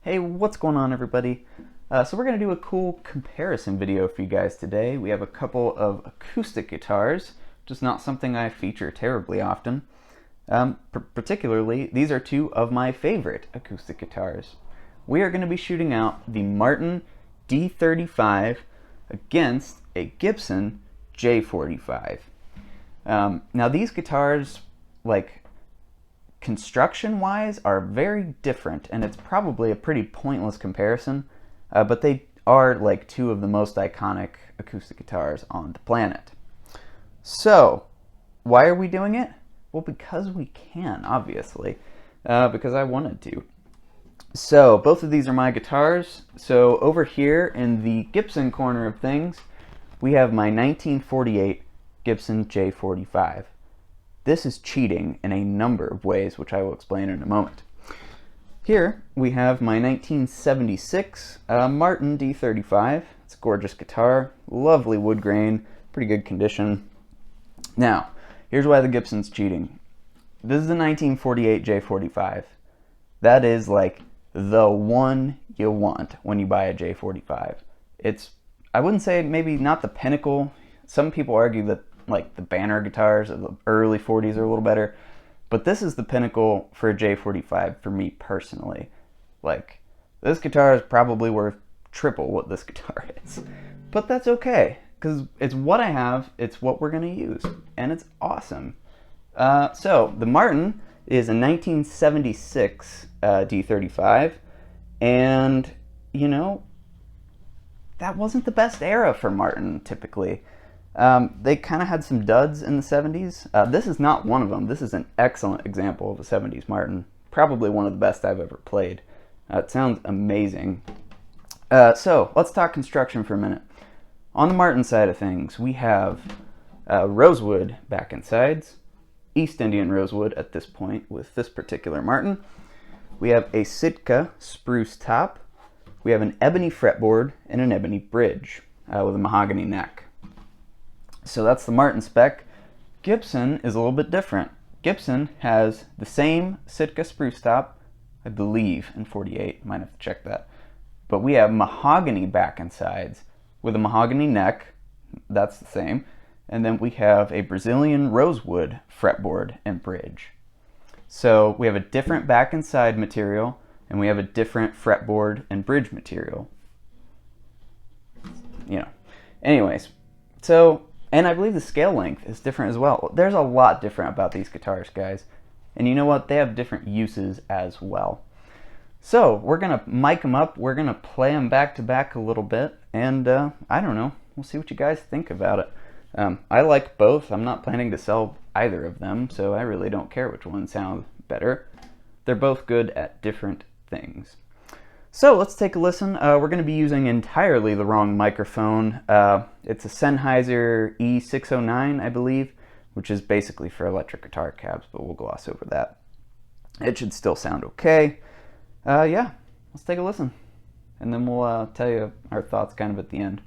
Hey, what's going on, everybody? So we're going to do a cool comparison video for you guys today. We have a couple of acoustic guitars, which is not something I feature terribly often. Particularly, these are two of my favorite acoustic guitars. We are going to be shooting out the Martin D-35 against a Gibson J-45. Now these guitars, construction-wise, are very different, and it's probably a pretty pointless comparison, but they are like two of the most iconic acoustic guitars on the planet. So, why are we doing it? Well, because we can, obviously, because I wanted to. So, both of these are my guitars. So, over here in the Gibson corner of things, we have my 1948 Gibson J-45. This is cheating in a number of ways, which I will explain in a moment. Here we have my 1976 Martin D-35. It's a gorgeous guitar, lovely wood grain, pretty good condition. Now, here's why the Gibson's cheating. This is the 1948 J-45. That is like the one you want when you buy a J-45. It's, I wouldn't say maybe not the pinnacle. Some people argue that like the banner guitars of the early 40s are a little better, but this is the pinnacle for a J-45 for me personally. Like, this guitar is probably worth triple what this guitar is, but that's okay because it's what I have, it's what we're gonna use, and it's awesome. So the Martin is a 1976 D-35, and you know, that wasn't the best era for Martin typically. They kind of had some duds in the 70s. This is not one of them. This is an excellent example of a 70s Martin. Probably one of the best I've ever played. It sounds amazing. So let's talk construction for a minute. On the Martin side of things, we have rosewood back and sides, East Indian rosewood at this point with this particular Martin. We have a Sitka spruce top. We have an ebony fretboard and an ebony bridge with a mahogany neck. So that's the Martin spec. Gibson is a little bit different. Gibson has the same Sitka spruce top, I believe, in 48. Might have to check that. But we have mahogany back and sides with a mahogany neck. That's the same. And then we have a Brazilian rosewood fretboard and bridge. So we have a different back and side material, and we have a different fretboard and bridge material. You know. Anyways, so... And I believe the scale length is different as well. There's a lot different about these guitars, guys. And you know what? They have different uses as well. So we're going to mic them up. We're going to play them back to back a little bit. And I don't know. We'll see what you guys think about it. I like both. I'm not planning to sell either of them, so I really don't care which one sounds better. They're both good at different things. So let's take a listen. We're going to be using entirely the wrong microphone. It's a Sennheiser E609, I believe, which is basically for electric guitar cabs, but we'll gloss over that. It should still sound okay. Yeah, let's take a listen. And then we'll tell you our thoughts kind of at the end.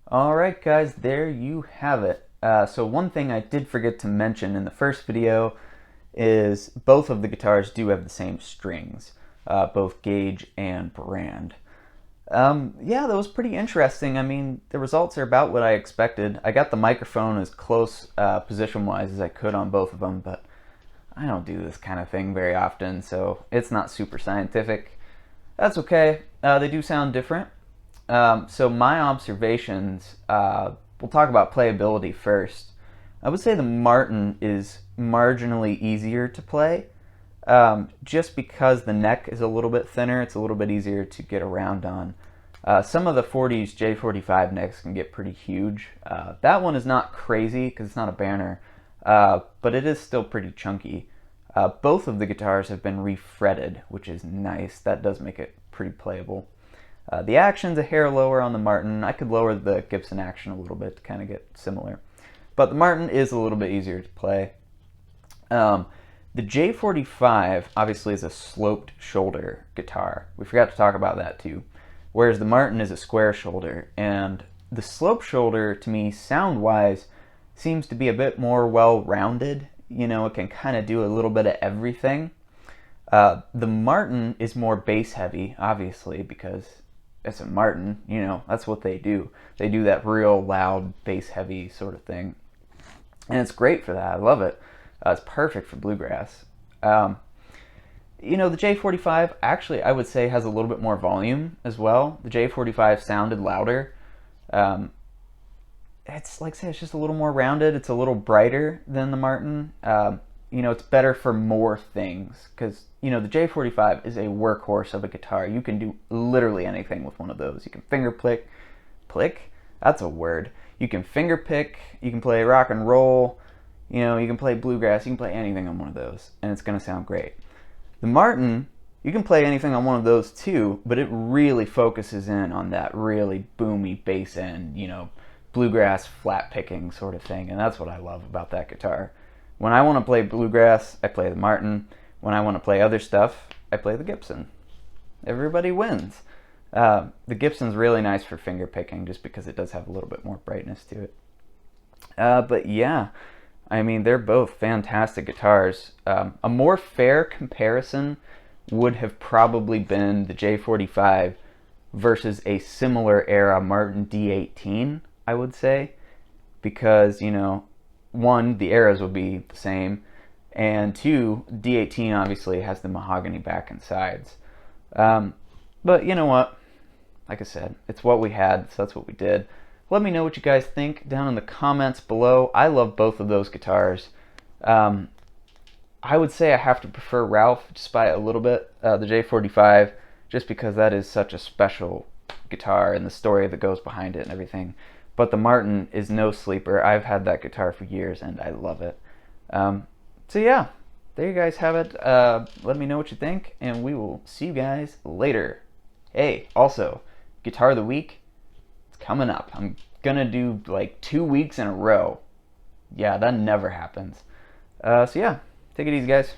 Alright guys, there you have it. So one thing I did forget to mention in the first video is both of the guitars do have the same strings, both gauge and brand. Yeah, that was pretty interesting. I mean, the results are about what I expected. I got the microphone as close position-wise as I could on both of them, but I don't do this kind of thing very often, so it's not super scientific. That's okay. They do sound different. So my observations, we'll talk about playability first. I would say the Martin is marginally easier to play, just because the neck is a little bit thinner. It's a little bit easier to get around on. Some of the 40s J-45 necks can get pretty huge. That one is not crazy because it's not a banner, but it is still pretty chunky. Both of the guitars have been refretted, which is nice. That does make it pretty playable. The action's a hair lower on the Martin. I could lower the Gibson action a little bit to kind of get similar. But the Martin is a little bit easier to play. The J-45 obviously is a sloped shoulder guitar. We forgot to talk about that too. Whereas the Martin is a square shoulder. And the slope shoulder, to me, sound-wise, seems to be a bit more well-rounded. You know, it can kind of do a little bit of everything. The Martin is more bass-heavy, obviously, because it's a Martin. You know, that's what they do. They do that real loud, bass-heavy sort of thing. And it's great for that. I love it. It's perfect for bluegrass. You know, the J-45 actually, I would say, has a little bit more volume as well. The J-45 sounded louder. It's like I say, it's just a little more rounded. It's a little brighter than the Martin. You know, it's better for more things because, you know, the J-45 is a workhorse of a guitar. You can do literally anything with one of those. You can finger pick, that's a word. You can finger pick, you can play rock and roll, you know, you can play bluegrass, you can play anything on one of those, and it's going to sound great. The Martin, you can play anything on one of those too, but it really focuses in on that really boomy bass end, you know, bluegrass flat picking sort of thing, and that's what I love about that guitar. When I want to play bluegrass, I play the Martin. When I want to play other stuff, I play the Gibson. Everybody wins. The Gibson's really nice for finger picking just because it does have a little bit more brightness to it. But yeah, I mean, they're both fantastic guitars. A more fair comparison would have probably been the J-45 versus a similar era Martin D-18, I would say, because, you know, one, the eras would be the same, and two, D-18 obviously has the mahogany back and sides. But you know what? Like I said, it's what we had, so that's what we did. Let me know what you guys think down in the comments below. I love both of those guitars. I would say I have to prefer Ralph just by a little bit, the J-45, just because that is such a special guitar and the story that goes behind it and everything. But the Martin is no sleeper. I've had that guitar for years and I love it. So yeah, there you guys have it. Let me know what you think, and we will see you guys later. Hey, also, Guitar of the Week, it's coming up. I'm gonna do like 2 weeks in a row. Yeah, that never happens. So yeah, take it easy, guys.